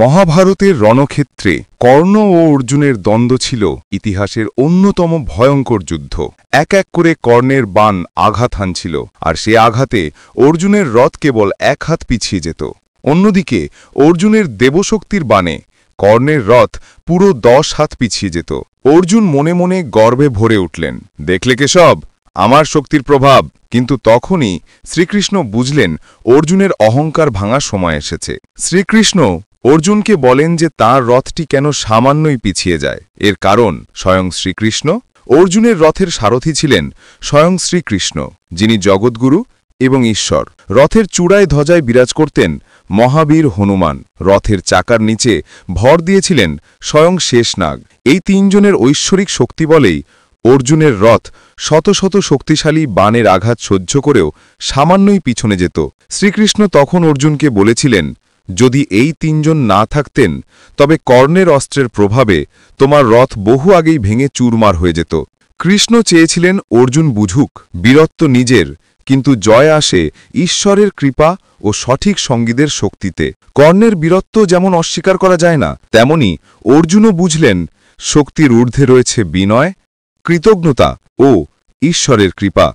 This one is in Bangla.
মহাভারতের রণক্ষেত্রে কর্ণ ও অর্জুনের দ্বন্দ্ব ছিল ইতিহাসের অন্যতম ভয়ঙ্কর যুদ্ধ। এক এক করে কর্ণের বাণ আঘাত হানছিল, আর সে আঘাতে অর্জুনের রথ কেবল এক হাত পিছিয়ে যেত। অন্যদিকে অর্জুনের দেবশক্তির বাণে কর্ণের রথ পুরো 10 হাত পিছিয়ে যেত। অর্জুন মনে মনে গর্বে ভরে উঠলেন, দেখলে কেশব, আমার শক্তির প্রভাব। কিন্তু তখনই শ্রীকৃষ্ণ বুঝলেন অর্জুনের অহংকার ভাঙার সময় এসেছে। শ্রীকৃষ্ণ অর্জুনকে বলেন যে তাঁর রথটি কেন সামান্যই পিছিয়ে যায়। এর কারণ স্বয়ং শ্রীকৃষ্ণ। অর্জুনের রথের সারথি ছিলেন স্বয়ং শ্রীকৃষ্ণ, যিনি জগৎগুরু এবং ঈশ্বর। রথের চূড়ায় ধ্বজায় বিরাজ করতেন মহাবীর হনুমান। রথের চাকার নিচে ভর দিয়েছিলেন স্বয়ং শেষনাগ। এই তিনজনের ঐশ্বরিক শক্তি বলেই অর্জুনের রথ শত শত শক্তিশালী বাণের আঘাত সহ্য করেও সামান্যই পিছনে যেত। শ্রীকৃষ্ণ তখন অর্জুনকে বলেছিলেন, যদি এই তিনজন না থাকতেন তবে কর্ণের অস্ত্রের প্রভাবে তোমার রথ বহু আগেই ভেঙে চুরমার হয়ে যেত। কৃষ্ণ চেয়েছিলেন অর্জুন বুঝুক বীরত্ব নিজের, কিন্তু জয় আসে ঈশ্বরের কৃপা ও সঠিক সঙ্গীদের শক্তিতে। কর্ণের বীরত্ব যেমন অস্বীকার করা যায় না, তেমনি অর্জুনও বুঝলেন শক্তির ঊর্ধ্বে রয়েছে বিনয়, কৃতজ্ঞতা ও ঈশ্বরের কৃপা।